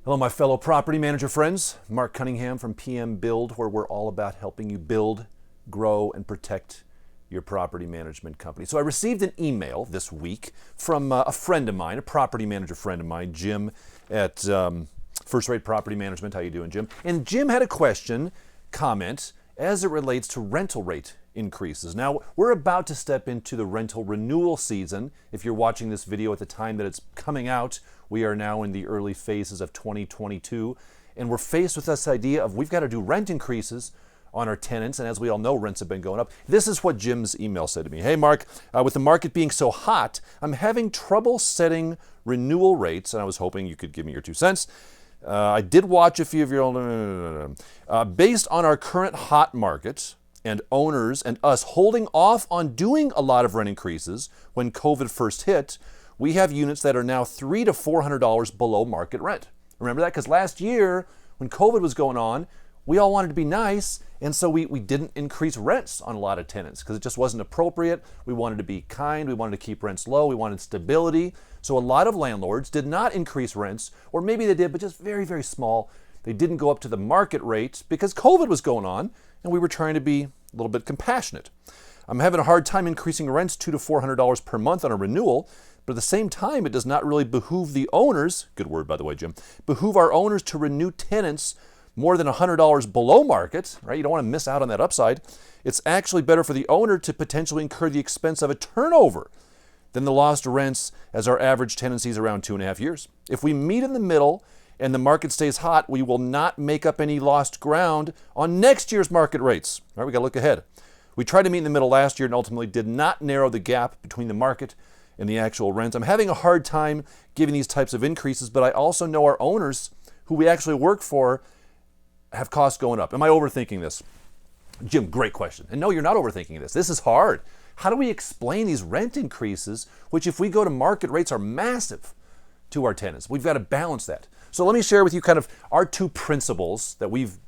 Hello, my fellow property manager friends. Marc Cunningham from PM Build, where we're all about helping you build, grow, and protect your property management company. So I received an email this week from a friend of mine, a property manager friend of mine, Jim at First Rate Property Management. How you doing, Jim? And Jim had a question, comment, as it relates to rental rate increases. Now, we're about to step into the rental renewal season. If you're watching this video at the time that it's coming out, we are now in the early phases of 2022, and we're faced with this idea of we've got to do rent increases on our tenants, and as we all know, rents have been going up. This is what Jim's email said to me. Hey, Marc, with the market being so hot, I'm having trouble setting renewal rates, and I was hoping you could give me your 2 cents. I did watch a few of your own, based on our current hot market and owners and us holding off on doing a lot of rent increases when COVID first hit, we have units that are now $300 to $400 below market rent. Remember that? Because last year, when COVID was going on, we all wanted to be nice, and so we didn't increase rents on a lot of tenants because it just wasn't appropriate. We wanted to be kind. We wanted to keep rents low. We wanted stability. So a lot of landlords did not increase rents, or maybe they did, but just very, very small. They didn't go up to the market rate because COVID was going on, and we were trying to be a little bit compassionate. I'm having a hard time increasing rents $200 to $400 per month on a renewal, but at the same time, it does not really behoove the owners, good word by the way, Jim, behoove our owners to renew tenants more than $100 below market, right? You don't want to miss out on that upside. It's actually better for the owner to potentially incur the expense of a turnover than the lost rents, as our average tenancy is around 2.5 years. If we meet in the middle and the market stays hot, we will not make up any lost ground on next year's market rates. All right, we got to look ahead. We tried to meet in the middle last year and ultimately did not narrow the gap between the market and the actual rents. I'm having a hard time giving these types of increases, but I also know our owners who we actually work for have costs going up. Am I overthinking this? Jim, great question. And no, you're not overthinking this. This is hard. How do we explain these rent increases, which if we go to market rates are massive to our tenants? We've got to balance that. So let me share with you kind of our 2 principles that we've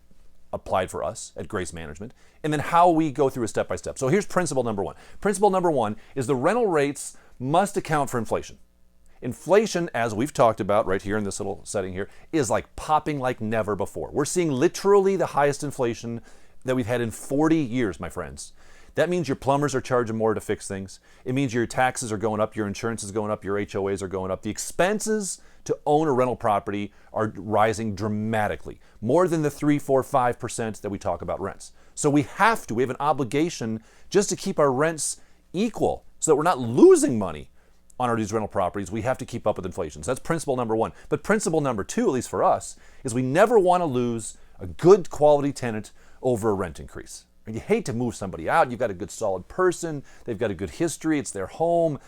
applied for us at Grace Management, and then how we go through a step-by-step. So here's principle number 1. Principle number 1 is the rental rates must account for inflation. Inflation, as we've talked about right here in this little setting here, is like popping like never before. We're seeing literally the highest inflation that we've had in 40 years, my friends. That means your plumbers are charging more to fix things. It means your taxes are going up, your insurance is going up, your HOAs are going up. The expenses to own a rental property are rising dramatically, more than the 3, 4, 5% that we talk about rents. So we have an obligation just to keep our rents equal so that we're not losing money on these rental properties. We have to keep up with inflation. So that's principle number 1. But principle number 2, at least for us, is we never want to lose a good quality tenant over a rent increase. And you hate to move somebody out. You've got a good solid person. They've got a good history. It's their home.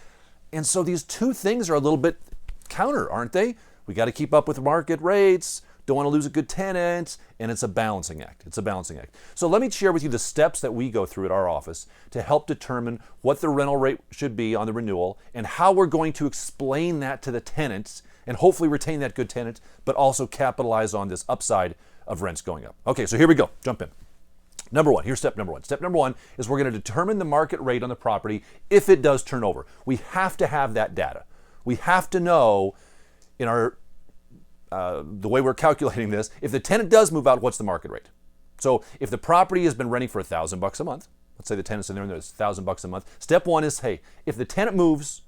And so these 2 things are a little bit counter, aren't they? We got to keep up with market rates. Don't want to lose a good tenant, and it's a balancing act. It's a balancing act. So let me share with you the steps that we go through at our office to help determine what the rental rate should be on the renewal and how we're going to explain that to the tenants and hopefully retain that good tenant, but also capitalize on this upside of rents going up. Okay, so here we go. Jump in. Number 1, here's step number 1. Step number 1 is we're going to determine the market rate on the property if it does turn over. We have to have that data. We have to know in our the way we're calculating this, if the tenant does move out, what's the market rate? So if the property has been renting for $1,000 a month, let's say the tenant's in there and there's $1,000 a month. Step 1 is, hey, if the tenant moves,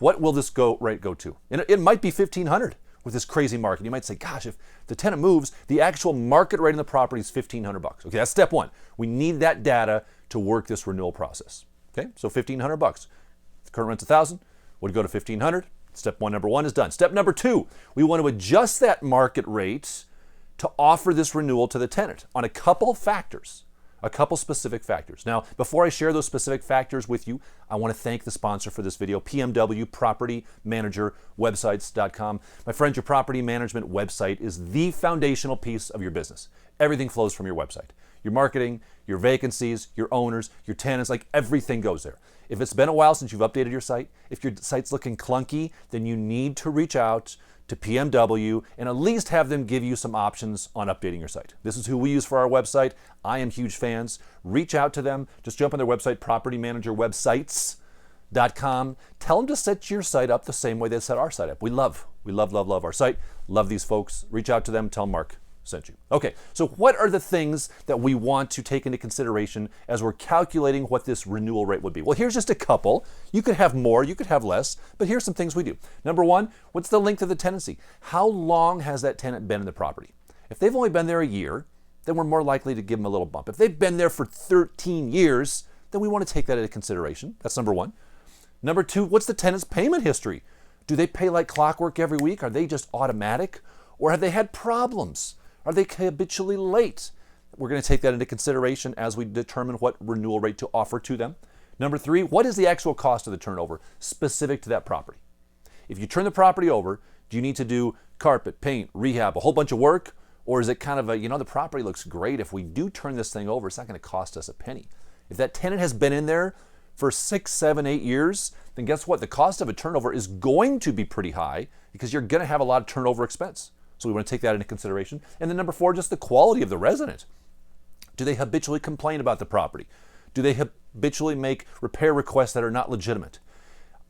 what will this rate go to? And it might be $1,500 with this crazy market. You might say, gosh, if the tenant moves, the actual market rate on the property is $1,500. Okay, that's step 1. We need that data to work this renewal process. Okay, so $1,500. The current rent's $1,000. Would it go to $1,500? Step 1, number 1 is done. Step number 2, we want to adjust that market rate to offer this renewal to the tenant on a couple factors, a couple specific factors. Now, before I share those specific factors with you, I want to thank the sponsor for this video, PMW, Property Manager Websites.com. My friends, your property management website is the foundational piece of your business. Everything flows from your website. Your marketing, your vacancies, your owners, your tenants, like everything goes there. If it's been a while since you've updated your site, if your site's looking clunky, then you need to reach out to PMW and at least have them give you some options on updating your site. This is who we use for our website. I am huge fans. Reach out to them. Just jump on their website, Property Manager Websites. landlord.com. Tell them to set your site up the same way they set our site up. We love our site. Love these folks. Reach out to them. Tell them Marc sent you. Okay, so what are the things that we want to take into consideration as we're calculating what this renewal rate would be? Well, here's just a couple. You could have more, you could have less, but here's some things we do. Number one, what's the length of the tenancy? How long has that tenant been in the property? If they've only been there a year, then we're more likely to give them a little bump. If they've been there for 13 years, then we want to take that into consideration. That's number one. Number two, what's the tenant's payment history? Do they pay like clockwork every week? Are they just automatic? Or have they had problems? Are they habitually late? We're going to take that into consideration as we determine what renewal rate to offer to them. Number three, what is the actual cost of the turnover specific to that property? If you turn the property over, do you need to do carpet, paint, rehab, a whole bunch of work? Or is it kind of a, the property looks great. If we do turn this thing over, it's not going to cost us a penny. If that tenant has been in there for 6, 7, 8 years, then guess what? The cost of a turnover is going to be pretty high because you're going to have a lot of turnover expense. So we want to take that into consideration. And then number four, just the quality of the resident. Do they habitually complain about the property? Do they habitually make repair requests that are not legitimate?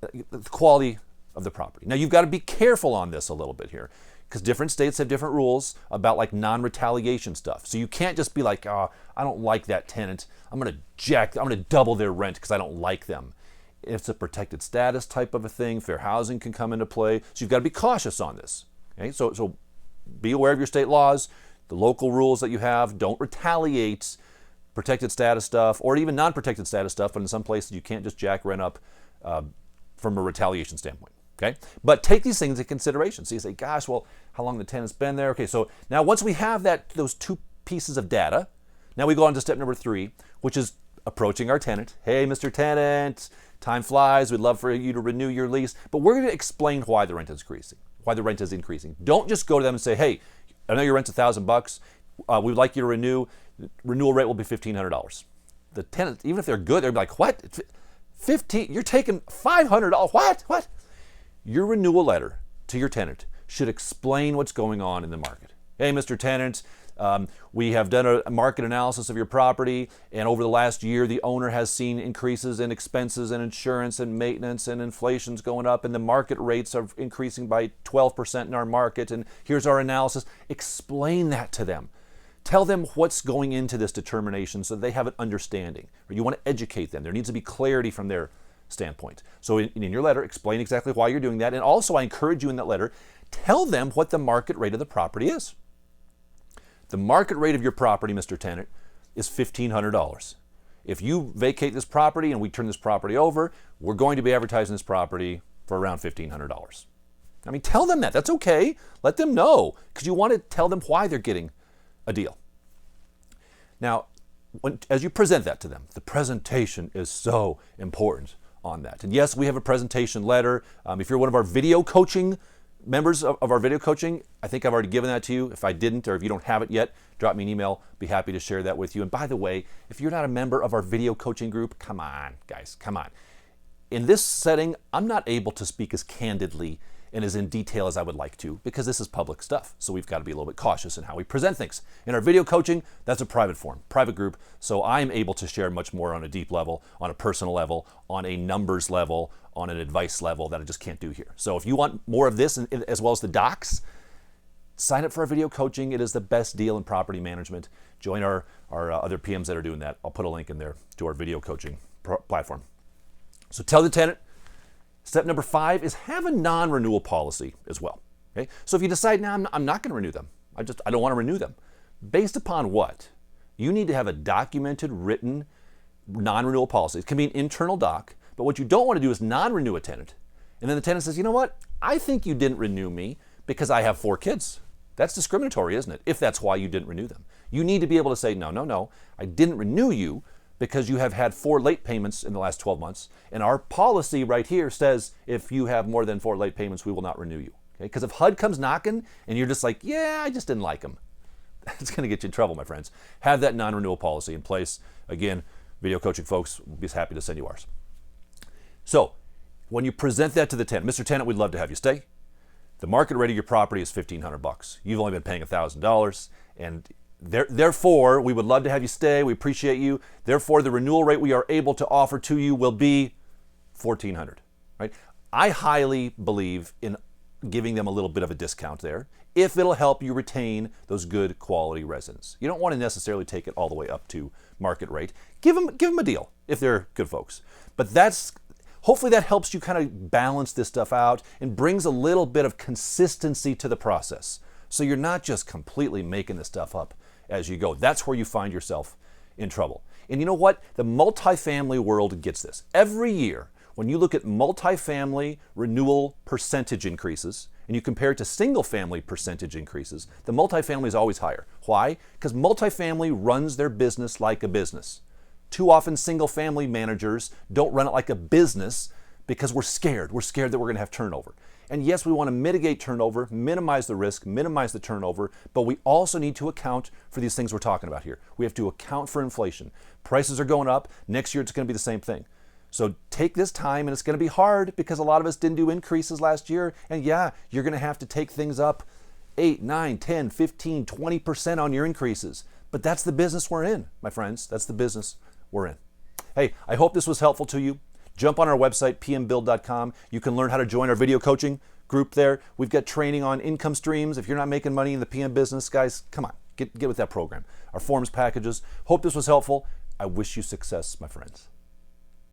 The quality of the property. Now you've got to be careful on this a little bit here because different states have different rules about like non-retaliation stuff. So you can't just be like, oh, I don't like that tenant. I'm going to double their rent because I don't like them. It's a protected status type of a thing. Fair housing can come into play. So you've got to be cautious on this. Okay, so be aware of your state laws, the local rules that you have. Don't retaliate protected status stuff or even non-protected status stuff, but in some places you can't just jack rent up from a retaliation standpoint. Okay, but take these things into consideration. So you say, gosh, well, how long the tenant's been there? Okay, so now once we have those two pieces of data, now we go on to step number three, which is approaching our tenant. Hey, Mr. Tenant, time flies. We'd love for you to renew your lease, but we're going to explain why the rent is increasing. Don't just go to them and say, hey, I know your rent's $1,000. We'd like you to renew. Renewal rate will be $1,500. The tenant, even if they're good, they're like, what? 15? You're taking $500? What? Your renewal letter to your tenant should explain what's going on in the market. Hey, Mr. Tenant, we have done a market analysis of your property, and over the last year, the owner has seen increases in expenses and insurance and maintenance, and inflation's going up, and the market rates are increasing by 12% in our market, and here's our analysis. Explain that to them. Tell them what's going into this determination so they have an understanding. Or you want to educate them. There needs to be clarity from their standpoint. So in your letter, explain exactly why you're doing that. And also, I encourage you in that letter, tell them what the market rate of the property is. The market rate of your property, Mr. Tenant, is $1,500. If you vacate this property and we turn this property over, we're going to be advertising this property for around $1,500. I mean, tell them that. That's okay. Let them know because you want to tell them why they're getting a deal. Now, as you present that to them, the presentation is so important on that. And yes, we have a presentation letter. If you're one of our video coaching members of our video coaching, I think I've already given that to you. If I didn't, or if you don't have it yet, drop me an email. Be happy to share that with you. And by the way, if you're not a member of our video coaching group, come on, guys, come on. In this setting, I'm not able to speak as candidly and as in detail as I would like to because this is public stuff. So we've got to be a little bit cautious in how we present things. In our video coaching, that's a private forum, private group. So I'm able to share much more on a deep level, on a personal level, on a numbers level, on an advice level that I just can't do here. So if you want more of this as well as the docs, sign up for our video coaching. It is the best deal in property management. Join our other PMs that are doing that. I'll put a link in there to our video coaching platform. So tell the tenant. Step number 5 is have a non-renewal policy as well. Okay? So if you decide, now I'm not going to renew them. I don't want to renew them. Based upon what? You need to have a documented, written non-renewal policy. It can be an internal doc, but what you don't want to do is non-renew a tenant. And then the tenant says, you know what? I think you didn't renew me because I have 4 kids. That's discriminatory, isn't it? If that's why you didn't renew them. You need to be able to say, no, I didn't renew you because you have had 4 late payments in the last 12 months. And our policy right here says if you have more than 4 late payments, we will not renew you. Okay? Because if HUD comes knocking and you're just like, yeah, I just didn't like them, that's going to get you in trouble, my friends. Have that non-renewal policy in place. Again, video coaching folks will be happy to send you ours. So when you present that to the tenant, Mr. Tenant, we'd love to have you stay. The market rate of your property is $1,500. You've only been paying $1,000, and therefore, we would love to have you stay. We appreciate you. Therefore, the renewal rate we are able to offer to you will be $1,400, right? I highly believe in giving them a little bit of a discount there if it'll help you retain those good quality residents. You don't want to necessarily take it all the way up to market rate. Give them a deal if they're good folks. But hopefully that helps you kind of balance this stuff out and brings a little bit of consistency to the process. So you're not just completely making this stuff up as you go. That's where you find yourself in trouble. And you know what? The multifamily world gets this. Every year, when you look at multifamily renewal percentage increases and you compare it to single family percentage increases, the multifamily is always higher. Why? Because multifamily runs their business like a business. Too often single family managers don't run it like a business because we're scared. We're scared that we're going to have turnover. And yes, we want to mitigate turnover, minimize the risk, minimize the turnover, but we also need to account for these things we're talking about here. We have to account for inflation. Prices are going up. Next year it's going to be the same thing. So take this time, and it's going to be hard because a lot of us didn't do increases last year. And yeah, you're going to have to take things up 8, 9, 10, 15, 20% on your increases. But that's the business we're in, my friends. That's the business we're in. Hey, I hope this was helpful to you. Jump on our website, pmbuild.com. You can learn how to join our video coaching group there. We've got training on income streams. If you're not making money in the PM business, guys, come on, get with that program. Our forms packages. Hope this was helpful. I wish you success, my friends.